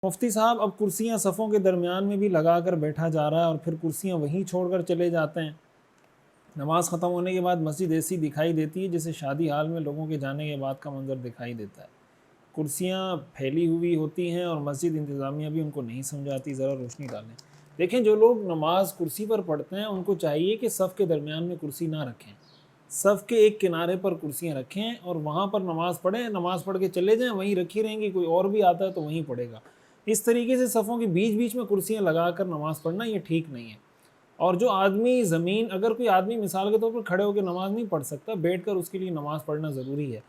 مفتی صاحب اب کرسیاں صفوں کے درمیان میں بھی لگا کر بیٹھا جا رہا ہے اور پھر کرسیاں وہیں چھوڑ کر چلے جاتے ہیں۔ نماز ختم ہونے کے بعد مسجد ایسی دکھائی دیتی ہے جیسے شادی حال میں لوگوں کے جانے کے بعد کا منظر دکھائی دیتا ہے۔ کرسیاں پھیلی ہوئی ہوتی ہیں اور مسجد انتظامیہ بھی ان کو نہیں سمجھاتی، ذرا روشنی ڈالیں۔ دیکھیں، جو لوگ نماز کرسی پر پڑھتے ہیں ان کو چاہیے کہ صف کے درمیان میں کرسی نہ رکھیں، صف کے ایک کنارے پر کرسیاں رکھیں اور وہاں پر نماز پڑھیں، نماز پڑھ کے چلے جائیں، وہیں رکھی رہیں گی، کوئی اور بھی آتا ہے تو وہیں پڑھے گا۔ اس طریقے سے صفوں کے بیچ بیچ میں کرسیاں لگا کر نماز پڑھنا یہ ٹھیک نہیں ہے۔ اور جو آدمی اگر کوئی آدمی مثال کے طور پر کھڑے ہو کے نماز نہیں پڑھ سکتا، بیٹھ کر اس کے لیے نماز پڑھنا ضروری ہے،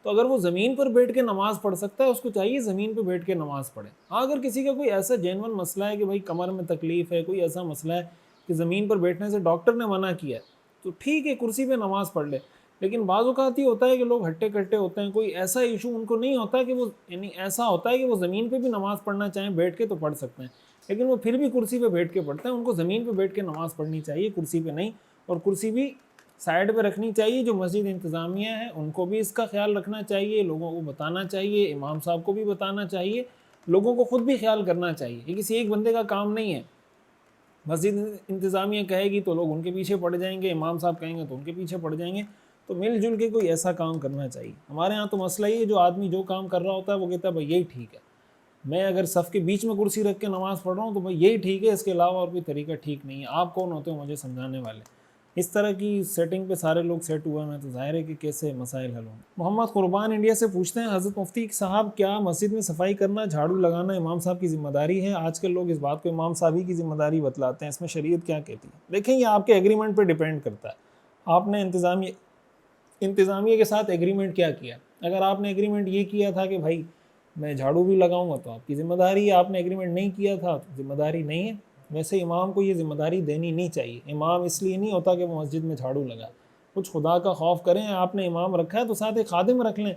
تو اگر وہ زمین پر بیٹھ کے نماز پڑھ سکتا ہے اس کو چاہیے زمین پہ بیٹھ کے نماز پڑھے۔ اگر کسی کا کوئی ایسا جینون مسئلہ ہے کہ بھائی کمر میں تکلیف ہے، کوئی ایسا مسئلہ ہے کہ زمین پر بیٹھنے سے ڈاکٹر نے منع کیا ہے، تو ٹھیک ہے، کرسی پہ نماز پڑھ لے۔ لیکن بعض اوقات یہ ہوتا ہے کہ لوگ ہٹے کٹے ہوتے ہیں، کوئی ایسا ایشو ان کو نہیں ہوتا کہ وہ ایسا ہوتا ہے کہ وہ زمین پہ بھی نماز پڑھنا چاہیں، بیٹھ کے تو پڑھ سکتے ہیں، لیکن وہ پھر بھی کرسی پہ بیٹھ کے پڑھتے ہیں۔ ان کو زمین پہ بیٹھ کے نماز پڑھنی چاہیے، کرسی پہ نہیں، اور کرسی بھی سائڈ پہ رکھنی چاہیے۔ جو مسجد انتظامیہ ہے ان کو بھی اس کا خیال رکھنا چاہیے، لوگوں کو بتانا چاہیے، امام صاحب کو بھی بتانا چاہیے، لوگوں کو خود بھی خیال کرنا چاہیے۔ یہ کسی ایک بندے کا کام نہیں ہے۔ مسجد انتظامیہ کہے گی تو لوگ ان کے پیچھے پڑ جائیں گے، امام صاحب کہیں گے تو ان کے پیچھے پڑ جائیں گے، تو مل جل کے کوئی ایسا کام کرنا چاہیے۔ ہمارے ہاں تو مسئلہ یہ ہے، جو آدمی جو کام کر رہا ہوتا ہے وہ کہتا ہے بھائی یہی ٹھیک ہے، میں اگر صف کے بیچ میں کرسی رکھ کے نماز پڑھ رہا ہوں تو بھائی یہی ٹھیک ہے، اس کے علاوہ اور کوئی طریقہ ٹھیک نہیں ہے۔ آپ کون ہوتے ہو مجھے سمجھانے والے؟ اس طرح کی سیٹنگ پہ سارے لوگ سیٹ ہوئے ہیں تو ظاہر ہے کہ کیسے مسائل حل ہوں۔ محمد قربان انڈیا سے پوچھتے ہیں، حضرت مفتی صاحب کیا مسجد میں صفائی کرنا، جھاڑو لگانا امام صاحب کی ذمہ داری ہے؟ آج کل لوگ اس بات کو امام صاحب ہی کی ذمہ داری بتلاتے ہیں، اس میں شریعت کیا کہتی ہے؟ دیکھیں، یہ آپ کے ایگریمنٹ پہ ڈیپینڈ کرتا ہے، آپ نے انتظامیہ کے ساتھ ایگریمنٹ کیا کیا۔ اگر آپ نے ایگریمنٹ یہ کیا تھا کہ بھائی میں جھاڑو بھی لگاؤں گا تو آپ کی ذمہ داری ہے، آپ نے ایگریمنٹ نہیں کیا تھا تو ذمہ داری نہیں ہے۔ ویسے امام کو یہ ذمہ داری دینی نہیں چاہیے، امام اس لیے نہیں ہوتا کہ وہ مسجد میں جھاڑو لگائے۔ کچھ خدا کا خوف کریں، آپ نے امام رکھا ہے تو ساتھ ایک خادم رکھ لیں،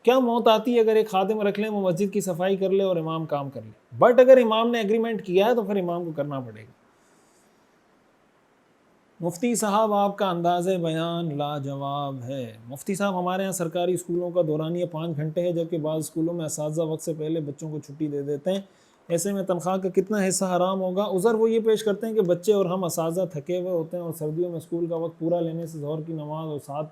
کیا موت آتی ہے اگر ایک خادم رکھ لیں، وہ مسجد کی صفائی کر لے اور امام کام کر لے۔ بٹ اگر امام نے ایگریمنٹ کیا ہے تو پھر امام کو کرنا پڑے گا۔ مفتی صاحب آپ کا انداز بیان لاجواب ہے۔ مفتی صاحب ہمارے ہاں سرکاری اسکولوں کا دورانیہ 5 گھنٹے ہے، جبکہ بعض اسکولوں میں اساتذہ وقت سے پہلے بچوں کو چھٹی دے دیتے ہیں، ایسے میں تنخواہ کا کتنا حصہ حرام ہوگا؟ عذر وہ یہ پیش کرتے ہیں کہ بچے اور ہم اساتذہ تھکے ہوئے ہوتے ہیں اور سردیوں میں اسکول کا وقت پورا لینے سے ظہر کی نماز اور ساتھ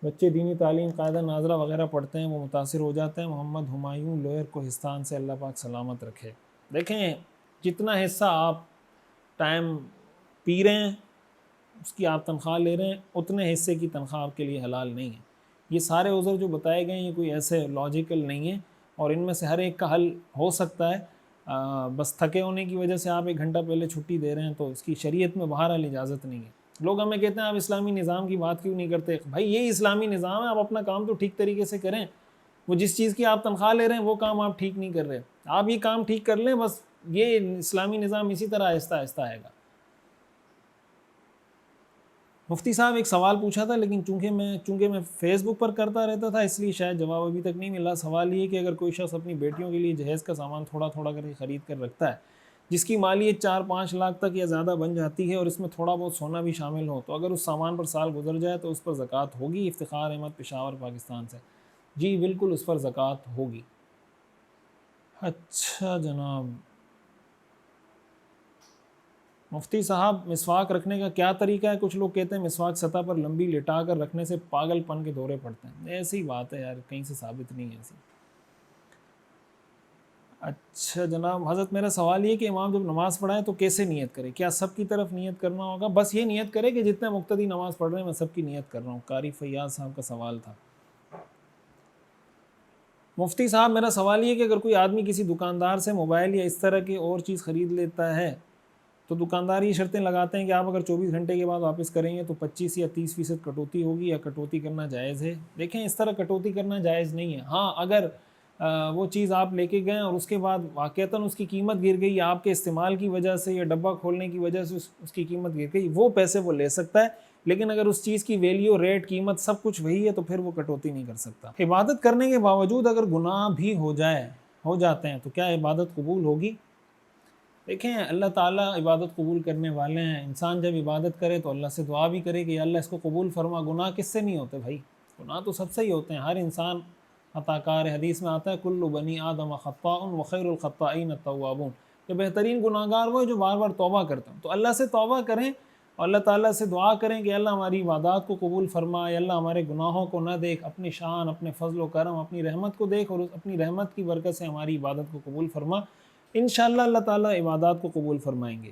بچے دینی تعلیم قاعدہ ناظرہ وغیرہ پڑھتے ہیں، وہ متاثر ہو جاتے ہیں۔ محمد ہمایوں لوئر کوہستان سے، اللہ پاک سلامت رکھے۔ دیکھیں، جتنا حصہ آپ ٹائم پی رہے ہیں اس کی آپ تنخواہ لے رہے ہیں، اتنے حصے کی تنخواہ آپ کے لیے حلال نہیں ہے۔ یہ سارے عذر جو بتائے گئے ہیں یہ کوئی ایسے لاجیکل نہیں ہیں، اور ان میں سے ہر ایک کا حل ہو سکتا ہے۔ بس تھکے ہونے کی وجہ سے آپ 1 گھنٹہ پہلے چھٹی دے رہے ہیں تو اس کی شریعت میں بہرحال اجازت نہیں ہے۔ لوگ ہمیں کہتے ہیں آپ اسلامی نظام کی بات کیوں نہیں کرتے؟ بھائی یہی اسلامی نظام ہے، آپ اپنا کام تو ٹھیک طریقے سے کریں۔ وہ جس چیز کی آپ تنخواہ لے رہے ہیں وہ کام آپ ٹھیک نہیں کر رہے، آپ یہ کام ٹھیک کر لیں، بس یہ اسلامی نظام اسی طرح آہستہ آہستہ آئے گا۔ مفتی صاحب ایک سوال پوچھا تھا، لیکن چونکہ میں فیس بک پر کرتا رہتا تھا اس لیے شاید جواب ابھی تک نہیں ملا۔ سوال یہ کہ اگر کوئی شخص اپنی بیٹیوں کے لیے جہیز کا سامان تھوڑا تھوڑا کر کے خرید کر رکھتا ہے، جس کی مالیت 4-5 لاکھ تک یا زیادہ بن جاتی ہے، اور اس میں تھوڑا بہت سونا بھی شامل ہو، تو اگر اس سامان پر سال گزر جائے تو اس پر زکوٰۃ ہوگی؟ افتخار احمد، پشاور، پاکستان سے۔ جی بالکل، اس پر زکوٰۃ ہوگی۔ اچھا جناب، مفتی صاحب مسواک رکھنے کا کیا طریقہ ہے؟ کچھ لوگ کہتے ہیں مسواک سطح پر لمبی لٹا کر رکھنے سے پاگل پن کے دورے پڑتے ہیں۔ ایسی بات ہے یار، کہیں سے ثابت نہیں ہے ایسی۔ اچھا جناب، حضرت میرا سوال یہ کہ امام جب نماز پڑھائے تو کیسے نیت کرے؟ کیا سب کی طرف نیت کرنا ہوگا؟ بس یہ نیت کرے کہ جتنے مقتدی نماز پڑھ رہے ہیں میں سب کی نیت کر رہا ہوں۔ قاری فیاض صاحب کا سوال تھا۔ مفتی صاحب میرا سوال یہ کہ اگر کوئی آدمی کسی دکاندار سے موبائل یا اس طرح کی اور چیز خرید لیتا ہے تو دکاندار یہ شرطیں لگاتے ہیں کہ آپ اگر 24 گھنٹے کے بعد واپس کریں گے تو 25 یا 30% کٹوتی ہوگی، یا کٹوتی کرنا جائز ہے؟ دیکھیں، اس طرح کٹوتی کرنا جائز نہیں ہے۔ ہاں، اگر وہ چیز آپ لے کے گئے اور اس کے بعد واقعتاً اس کی قیمت گر گئی، آپ کے استعمال کی وجہ سے یا ڈبہ کھولنے کی وجہ سے اس کی قیمت گر گئی، وہ پیسے وہ لے سکتا ہے، لیکن اگر اس چیز کی ویلیو، ریٹ، قیمت سب کچھ وہی ہے تو پھر وہ کٹوتی نہیں کر سکتا۔ عبادت کرنے کے باوجود اگر گناہ بھی ہو جاتے ہیں تو کیا عبادت قبول ہوگی؟ دیکھیں، اللہ تعالیٰ عبادت قبول کرنے والے ہیں۔ انسان جب عبادت کرے تو اللہ سے دعا بھی کرے کہ یا اللہ اس کو قبول فرما۔ گناہ کس سے نہیں ہوتے بھائی؟ گناہ تو سب سے ہی ہوتے ہیں۔ ہر انسان خطا کار ہے۔ حدیث میں آتا ہے کل بنی آدم خطاء وخیر الخطائین التوابون، کہ بہترین گناہ گار وہ ہے جو بار بار توبہ کرتا ہوں۔ تو اللہ سے توبہ کریں اور اللہ تعالیٰ سے دعا کریں کہ اللہ ہماری عبادات کو قبول فرما، یا اللہ ہمارے گناہوں کو نہ دیکھ، اپنی شان، اپنے فضل و کرم، اپنی رحمت کو دیکھ، اور اپنی رحمت کی برکت سے ہماری عبادت کو قبول فرما۔ انشاءاللہ اللہ تعالیٰ عبادات کو قبول فرمائیں گے۔